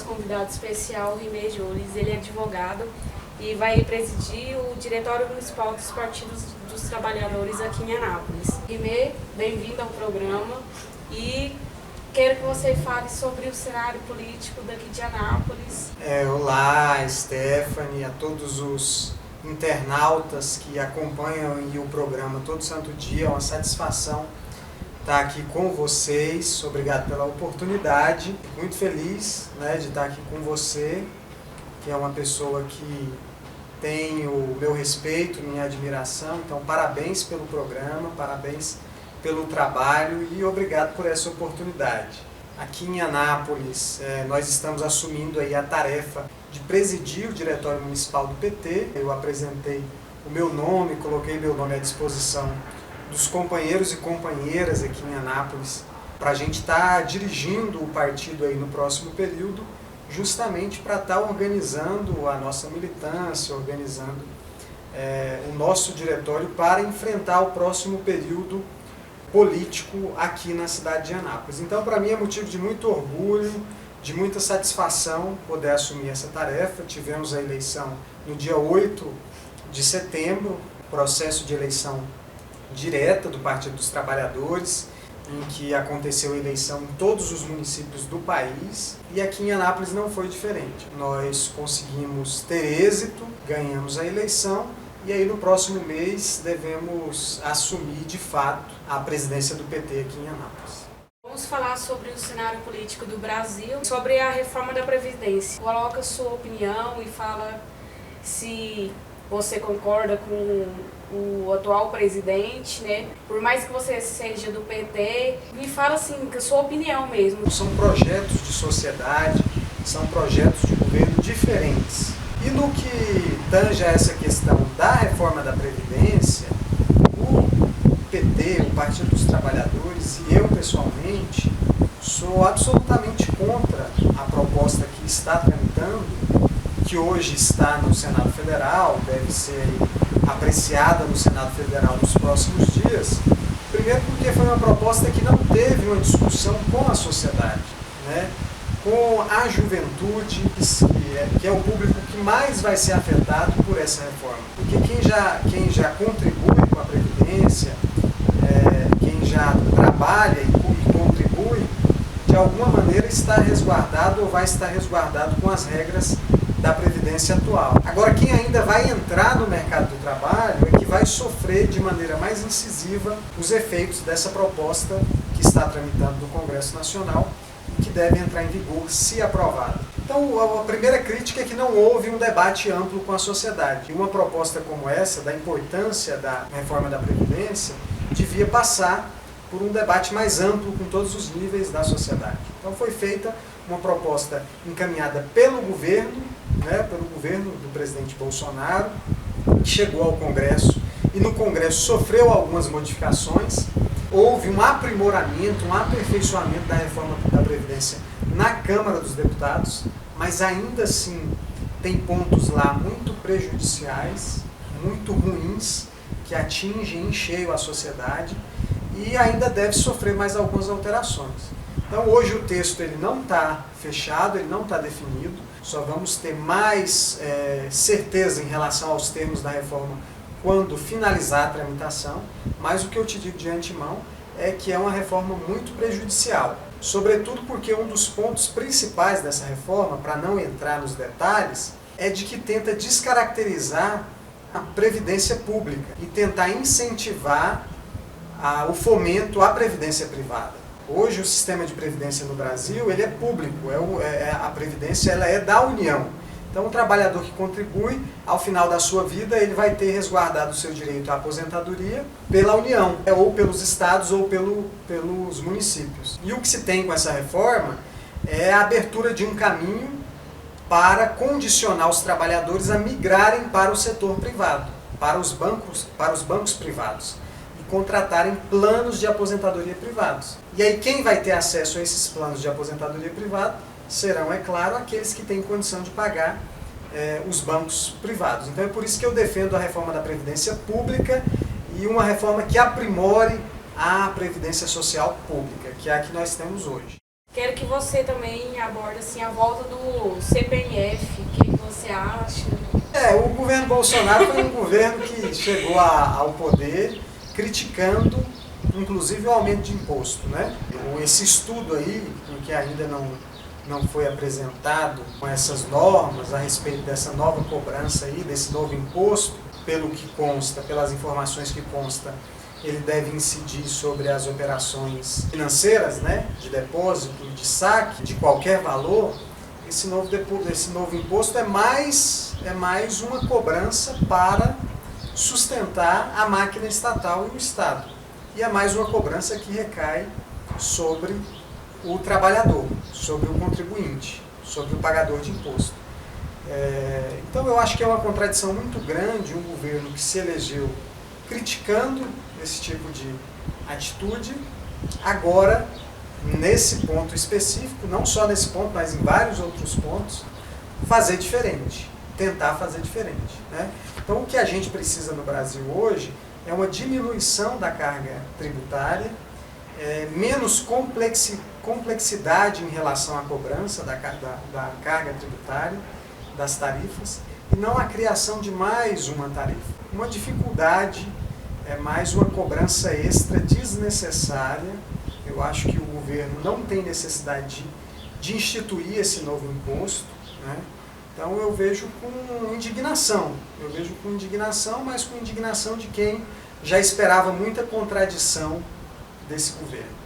convidado especial, Rimei Jones. Ele é advogado e vai presidir o Diretório Municipal dos Partidos dos Trabalhadores aqui em Anápolis. Rimei, bem-vindo ao programa e quero que você fale sobre o cenário político daqui de Anápolis. Olá, Stephanie, a todos os internautas que acompanham o programa todo santo dia. É uma satisfação estar aqui com vocês. Obrigado pela oportunidade. Muito feliz, de estar aqui com você, que é uma pessoa que tem o meu respeito, minha admiração. Então, parabéns pelo programa, parabéns pelo trabalho e obrigado por essa oportunidade. Aqui em Anápolis, nós estamos assumindo aí a tarefa de presidir o Diretório Municipal do PT. Eu apresentei o meu nome, coloquei meu nome à disposição dos companheiros e companheiras aqui em Anápolis para a gente estar dirigindo o partido aí no próximo período, justamente para estar organizando a nossa militância, organizando o nosso diretório para enfrentar o próximo período político aqui na cidade de Anápolis. Então, para mim é motivo de muito orgulho, de muita satisfação poder assumir essa tarefa. Tivemos a eleição no dia 8 de setembro, processo de eleição direta do Partido dos Trabalhadores, em que aconteceu a eleição em todos os municípios do país, e aqui em Anápolis não foi diferente. Nós conseguimos ter êxito, ganhamos a eleição, e aí no próximo mês devemos assumir de fato a presidência do PT aqui em Anápolis. Vamos falar sobre o cenário político do Brasil, sobre a reforma da Previdência. Coloca sua opinião e fala se você concorda com o atual presidente, Por mais que você seja do PT, me fala assim, a sua opinião mesmo. São projetos de sociedade, são projetos de governo diferentes. E no que tange a essa questão da reforma da Previdência, o PT, o Partido dos Trabalhadores, e eu pessoalmente, sou absolutamente contra a proposta que está tramitando, que hoje está no Senado Federal, deve ser apreciada no Senado Federal nos próximos dias. Primeiro porque foi uma proposta que não teve uma discussão com a sociedade, com a juventude, que é o público que mais vai ser afetado por essa reforma. Porque quem já contribui com a Previdência, quem já trabalha e contribui, de alguma maneira está resguardado ou vai estar resguardado com as regras da Previdência atual. Agora, quem ainda vai entrar no mercado do trabalho é que vai sofrer de maneira mais incisiva os efeitos dessa proposta que está tramitando no Congresso Nacional e que deve entrar em vigor se aprovada. Então, a primeira crítica é que não houve um debate amplo com a sociedade. E uma proposta como essa, da importância da reforma da Previdência, devia passar por um debate mais amplo com todos os níveis da sociedade. Então, foi feita uma proposta encaminhada pelo governo do presidente Bolsonaro, que chegou ao Congresso e no Congresso sofreu algumas modificações. Houve um aprimoramento, um aperfeiçoamento da reforma da Previdência na Câmara dos Deputados, mas ainda assim tem pontos lá muito prejudiciais, muito ruins, que atingem em cheio a sociedade e ainda deve sofrer mais algumas alterações. Então hoje o texto ele não está fechado, ele não está definido, só vamos ter mais certeza em relação aos termos da reforma quando finalizar a tramitação, mas o que eu te digo de antemão é que é uma reforma muito prejudicial, sobretudo porque um dos pontos principais dessa reforma, para não entrar nos detalhes, é de que tenta descaracterizar a previdência pública e tentar incentivar o fomento à previdência privada. Hoje o sistema de previdência no Brasil ele é público, a previdência ela é da União. Então o trabalhador que contribui, ao final da sua vida, ele vai ter resguardado o seu direito à aposentadoria pela União, ou pelos estados ou pelos municípios. E o que se tem com essa reforma é a abertura de um caminho para condicionar os trabalhadores a migrarem para o setor privado, para os bancos privados. Contratarem planos de aposentadoria privados. E aí quem vai ter acesso a esses planos de aposentadoria privada serão, é claro, aqueles que têm condição de pagar os bancos privados. Então é por isso que eu defendo a reforma da Previdência Pública e uma reforma que aprimore a Previdência Social Pública, que é a que nós temos hoje. Quero que você também aborde assim, a volta do CPMF, o que você acha? O governo Bolsonaro foi um governo que chegou ao poder criticando, inclusive, o aumento de imposto, né? Esse estudo aí, que ainda não foi apresentado com essas normas a respeito dessa nova cobrança aí, desse novo imposto, pelo que consta, pelas informações que consta, ele deve incidir sobre as operações financeiras, né, de depósito, de saque, de qualquer valor. Esse novo imposto é mais uma cobrança para sustentar a máquina estatal e o Estado. E é mais uma cobrança que recai sobre o trabalhador, sobre o contribuinte, sobre o pagador de imposto. Então eu acho que é uma contradição muito grande um governo que se elegeu criticando esse tipo de atitude, agora, nesse ponto específico, não só nesse ponto, mas em vários outros pontos, fazer diferente, tentar fazer diferente, né? Então o que a gente precisa no Brasil hoje é uma diminuição da carga tributária, menos complexidade em relação à cobrança da carga tributária, das tarifas, e não a criação de mais uma tarifa. Uma dificuldade, mais uma cobrança extra desnecessária. Eu acho que o governo não tem necessidade de instituir esse novo imposto, né? Então eu vejo com indignação, mas com indignação de quem já esperava muita contradição desse governo.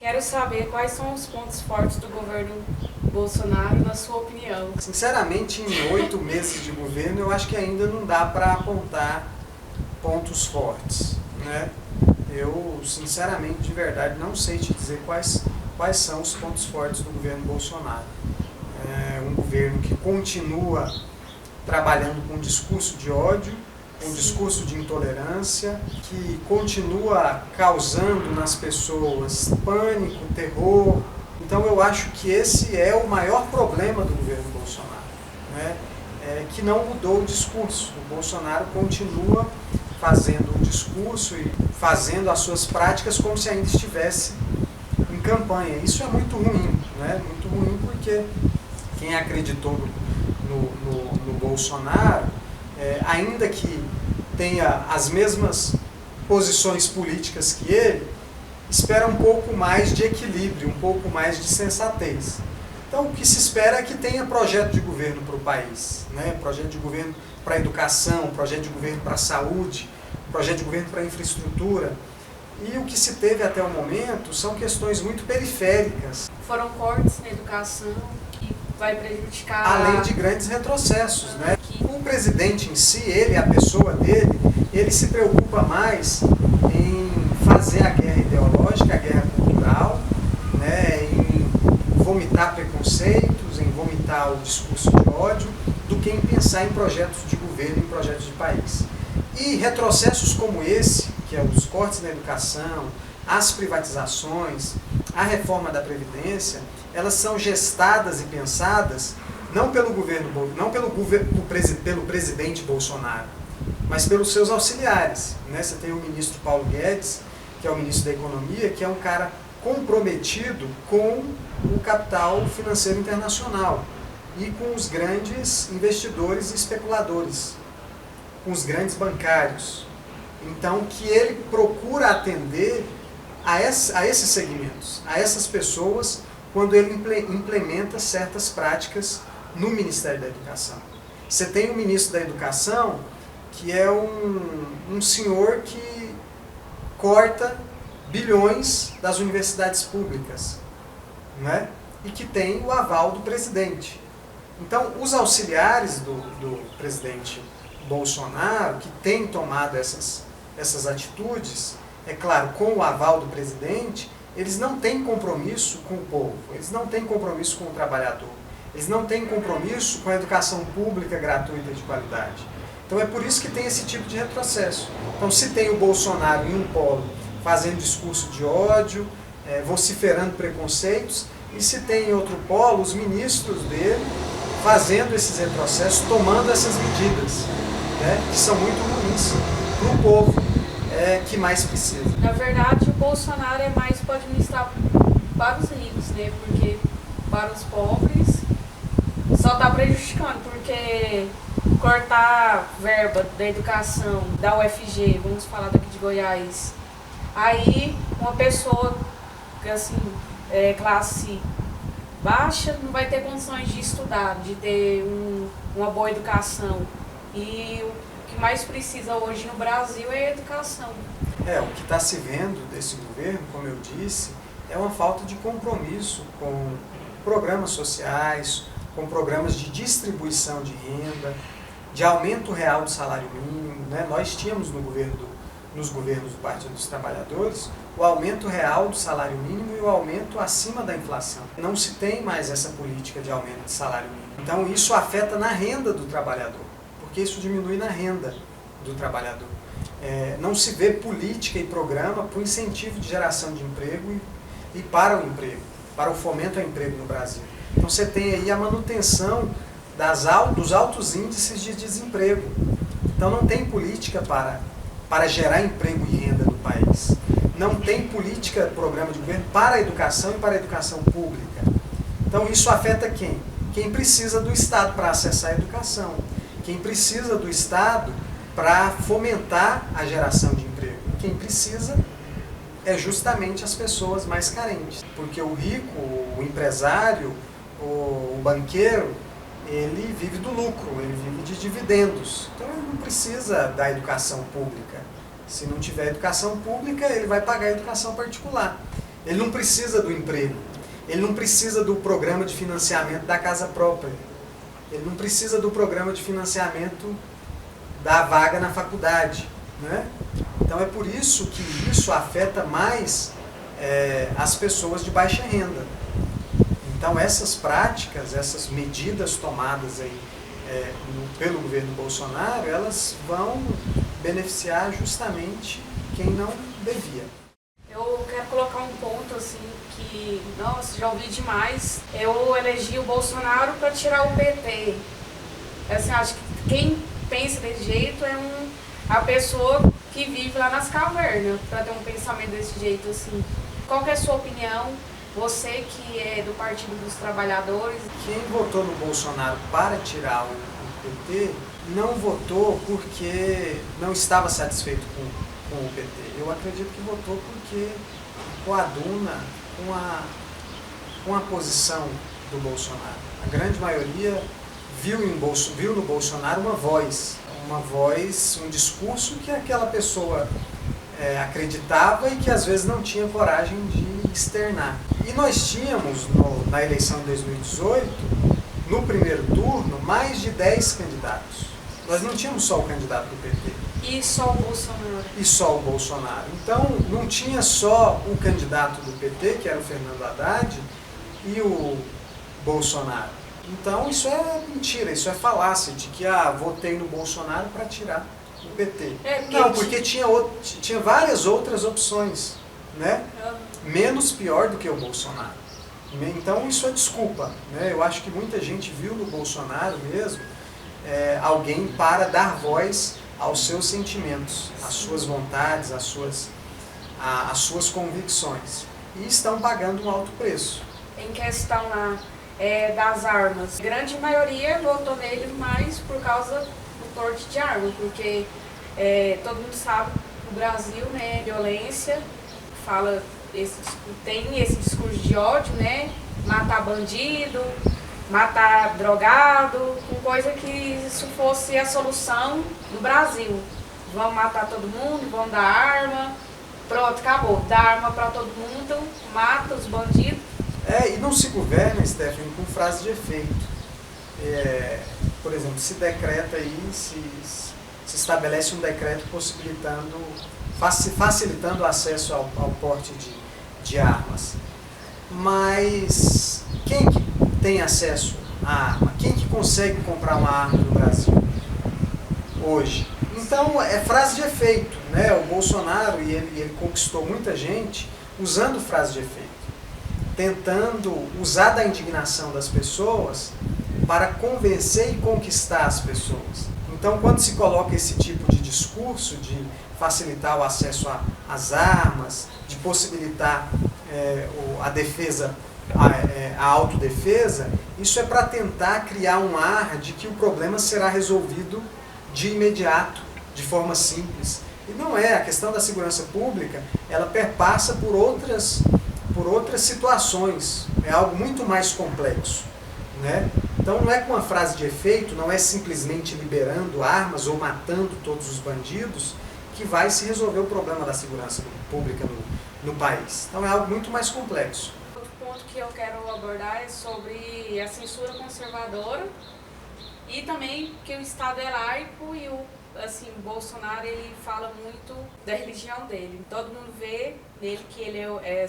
Quero saber quais são os pontos fortes do governo Bolsonaro, na sua opinião. Sinceramente, em 8 meses de governo, eu acho que ainda não dá para apontar pontos fortes, né? Eu, sinceramente, de verdade, não sei te dizer quais são os pontos fortes do governo Bolsonaro. É um governo que continua trabalhando com um discurso de ódio, um discurso de intolerância, que continua causando nas pessoas pânico, terror. Então eu acho que esse é o maior problema do governo Bolsonaro, né? Que não mudou o discurso. O Bolsonaro continua fazendo o discurso e fazendo as suas práticas como se ainda estivesse em campanha. Isso é muito ruim, né? Muito ruim porque quem acreditou no Bolsonaro, ainda que tenha as mesmas posições políticas que ele, espera um pouco mais de equilíbrio, um pouco mais de sensatez. Então, o que se espera é que tenha projeto de governo para o país, né? Projeto de governo para a educação, projeto de governo para a saúde, projeto de governo para a infraestrutura. E o que se teve até o momento são questões muito periféricas. Foram cortes na educação que vai prejudicar... Além de grandes retrocessos, né? O presidente em si, ele, a pessoa dele, ele se preocupa mais em fazer a guerra ideológica, a guerra cultural, né? Em vomitar preconceitos, em vomitar o discurso de ódio, do que em pensar em projetos de governo, em projetos de país. E retrocessos como esse, que é os cortes na educação, as privatizações, a reforma da Previdência, elas são gestadas e pensadas não pelo presidente Bolsonaro, mas pelos seus auxiliares, né? Você tem o ministro Paulo Guedes, que é o ministro da Economia, que é um cara comprometido com o capital financeiro internacional e com os grandes investidores e especuladores, com os grandes bancários. Então, que ele procura atender a esses segmentos, a essas pessoas, quando ele implementa certas práticas no Ministério da Educação. Você tem o ministro da Educação, que é um senhor que corta bilhões das universidades públicas, né? E que tem o aval do presidente. Então, os auxiliares do presidente Bolsonaro, que tem tomado essas atitudes, é claro, com o aval do presidente, eles não têm compromisso com o povo, eles não têm compromisso com o trabalhador, eles não têm compromisso com a educação pública gratuita de qualidade. Então é por isso que tem esse tipo de retrocesso. Então se tem o Bolsonaro em um polo fazendo discurso de ódio, vociferando preconceitos, e se tem em outro polo os ministros dele fazendo esses retrocessos, tomando essas medidas, né, que são muito ruins para o povo que mais precisa. Na verdade, o Bolsonaro é mais para administrar para os ricos, né? Porque para os pobres só está prejudicando, porque cortar verba da educação, da UFG, vamos falar daqui de Goiás, aí uma pessoa que assim, classe baixa não vai ter condições de estudar, de ter uma boa educação. E o que mais precisa hoje no Brasil é a educação. O que está se vendo desse governo, como eu disse, é uma falta de compromisso com programas sociais, com programas de distribuição de renda, de aumento real do salário mínimo, né? Nós tínhamos nos governos do Partido dos Trabalhadores o aumento real do salário mínimo e o aumento acima da inflação. Não se tem mais essa política de aumento de salário mínimo. Então isso afeta na renda do trabalhador, porque isso diminui na renda do trabalhador. Não se vê política e programa para o incentivo de geração de emprego e para o emprego, para o fomento ao emprego no Brasil. Então você tem aí a manutenção dos altos índices de desemprego. Então não tem política para gerar emprego e renda no país. Não tem política, programa de governo para a educação e para a educação pública. Então isso afeta quem? Quem precisa do Estado para acessar a educação. Quem precisa do Estado para fomentar a geração de emprego. Quem precisa é justamente as pessoas mais carentes. Porque o rico, o empresário, o banqueiro, ele vive do lucro, ele vive de dividendos. Então ele não precisa da educação pública. Se não tiver educação pública, ele vai pagar a educação particular. Ele não precisa do emprego. Ele não precisa do programa de financiamento da casa própria. Ele não precisa do programa de financiamento da vaga na faculdade, né? Então é por isso que isso afeta mais as pessoas de baixa renda. Então essas práticas, essas medidas tomadas aí, pelo governo Bolsonaro, elas vão beneficiar justamente quem não devia. Eu quero colocar um ponto assim que, nossa, já ouvi demais. Eu elegi o Bolsonaro para tirar o PT. Assim, acho que quem pensa desse jeito é a pessoa que vive lá nas cavernas, para ter um pensamento desse jeito assim. Qual que é a sua opinião? Você que é do Partido dos Trabalhadores. Quem votou no Bolsonaro para tirar o PT não votou porque não estava satisfeito com o PT. Eu acredito que votou porque coaduna com a posição do Bolsonaro. A grande maioria viu no Bolsonaro uma voz, um discurso que aquela pessoa acreditava e que às vezes não tinha coragem de externar. E nós tínhamos, na eleição de 2018, no primeiro turno, mais de 10 candidatos. Nós não tínhamos só o candidato do PT. E só o Bolsonaro. E só o Bolsonaro. Então, não tinha só o candidato do PT, que era o Fernando Haddad, e o Bolsonaro. Então, isso é mentira, isso é falácia, de que votei no Bolsonaro para tirar o PT. Não, porque tinha várias outras opções, né? Menos pior do que o Bolsonaro. Então, isso é desculpa, né? Eu acho que muita gente viu no Bolsonaro mesmo alguém para dar voz aos seus sentimentos, às suas vontades, às suas convicções. E estão pagando um alto preço. Em questão das armas, a grande maioria votou nele mais por causa do porte de arma, porque todo mundo sabe que no Brasil, né, violência, tem esse discurso de ódio, né, matar bandido, matar drogado, com coisa que isso fosse a solução do Brasil. Vão matar todo mundo, vão dar arma, pronto, acabou. Dá arma para todo mundo, mata os bandidos. E não se governa, Stephanie, com frase de efeito. Por exemplo, se decreta aí, se estabelece um decreto facilitando o acesso ao porte de armas. Mas quem que tem acesso à arma? Quem que consegue comprar uma arma no Brasil hoje? Então é frase de efeito, né? O Bolsonaro, ele conquistou muita gente usando frase de efeito, tentando usar da indignação das pessoas para convencer e conquistar as pessoas. Então, quando se coloca esse tipo de discurso de facilitar o acesso às armas, de possibilitar a defesa, a autodefesa, isso é para tentar criar um ar de que o problema será resolvido de imediato, de forma simples. E não é. A questão da segurança pública, ela perpassa por outras situações. É algo muito mais complexo, né? Então não é com uma frase de efeito, não é simplesmente liberando armas ou matando todos os bandidos que vai se resolver o problema da segurança pública no país. Então é algo muito mais complexo. Outro ponto que eu quero abordar é sobre a censura conservadora e também que o Estado é laico e o Bolsonaro, ele fala muito da religião dele. Todo mundo vê nele que ele é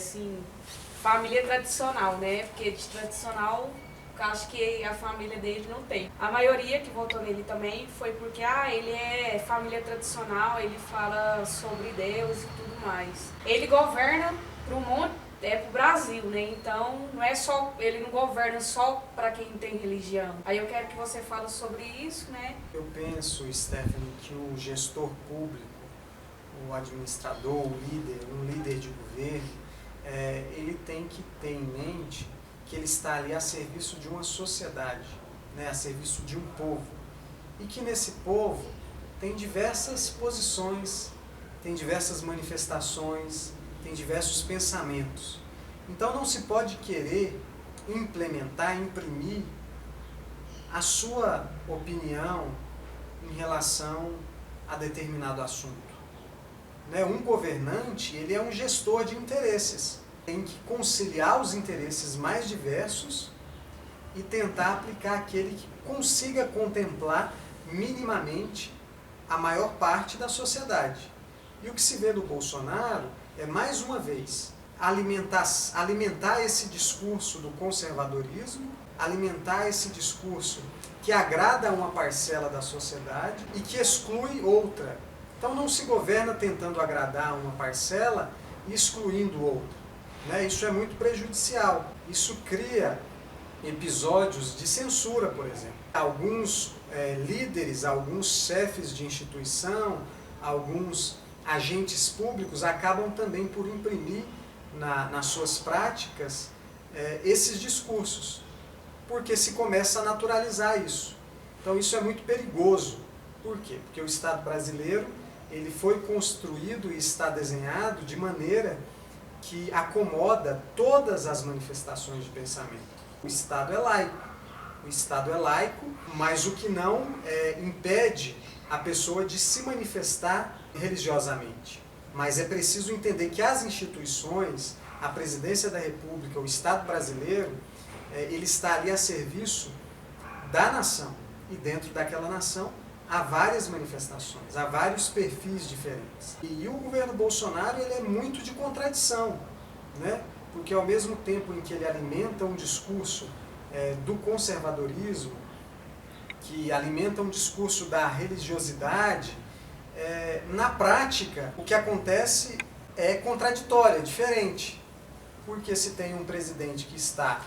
família tradicional, né? Porque de tradicional, eu acho que a família dele não tem. A maioria que votou nele também foi porque ele é família tradicional, ele fala sobre Deus e tudo mais. Ele governa para pro Brasil, né? Então não é só, ele não governa só para quem tem religião. Aí eu quero que você fale sobre isso, né? Eu penso, Stephanie, que o gestor público, o administrador, um líder de governo, ele tem que ter em mente que ele está ali a serviço de uma sociedade, né? A serviço de um povo. E que nesse povo tem diversas posições, tem diversas manifestações, tem diversos pensamentos. Então não se pode querer implementar, imprimir a sua opinião em relação a determinado assunto. Né? Um governante, ele é um gestor de interesses. Tem que conciliar os interesses mais diversos e tentar aplicar aquele que consiga contemplar minimamente a maior parte da sociedade. E o que se vê do Bolsonaro é, mais uma vez, alimentar esse discurso do conservadorismo, alimentar esse discurso que agrada a uma parcela da sociedade e que exclui outra. Então não se governa tentando agradar uma parcela e excluindo outra, né? Isso é muito prejudicial. Isso cria episódios de censura, por exemplo. Alguns líderes, alguns chefes de instituição, alguns agentes públicos acabam também por imprimir nas suas práticas esses discursos, porque se começa a naturalizar isso. Então isso é muito perigoso. Por quê? Porque o Estado brasileiro, ele foi construído e está desenhado de maneira que acomoda todas as manifestações de pensamento. O Estado é laico. O Estado é laico, mas o que não impede a pessoa de se manifestar religiosamente. Mas é preciso entender que as instituições, a Presidência da República, o Estado brasileiro, ele está ali a serviço da nação. E dentro daquela nação há várias manifestações, há vários perfis diferentes. E o governo Bolsonaro, ele é muito de contradição, né? Porque ao mesmo tempo em que ele alimenta um discurso do conservadorismo, que alimenta um discurso da religiosidade, na prática o que acontece é contraditório, é diferente. Porque se tem um presidente que está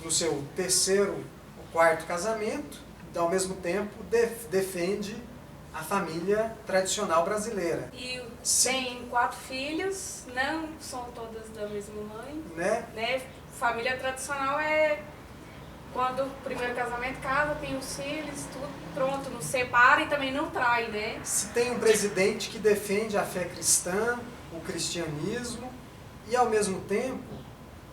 no seu terceiro ou quarto casamento, ao mesmo tempo defende a família tradicional brasileira. E tem 4 filhos, não são todas da mesma mãe. Né? Família tradicional é quando o primeiro casamento casa, tem os filhos, tudo pronto, não separa e também não trai, né? Se tem um presidente que defende a fé cristã, o cristianismo, e ao mesmo tempo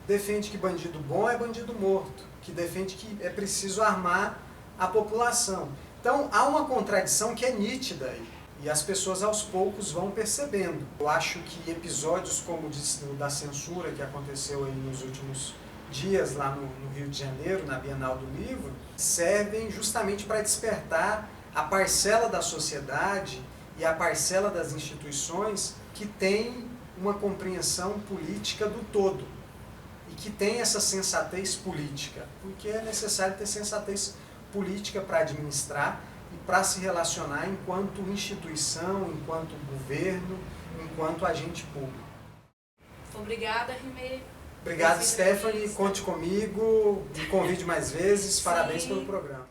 defende que bandido bom é bandido morto, que defende que é preciso armar a população. Então há uma contradição que é nítida aí, e as pessoas aos poucos vão percebendo. Eu acho que episódios como o da censura que aconteceu aí nos últimos dias lá no Rio de Janeiro, na Bienal do Livro, servem justamente para despertar a parcela da sociedade e a parcela das instituições que tem uma compreensão política do todo e que tem essa sensatez política, porque é necessário ter sensatez política para administrar e para se relacionar enquanto instituição, enquanto governo, enquanto agente público. Obrigada, Rimei. Obrigado, Stephanie. Conte comigo, me convide mais vezes. Parabéns pelo programa.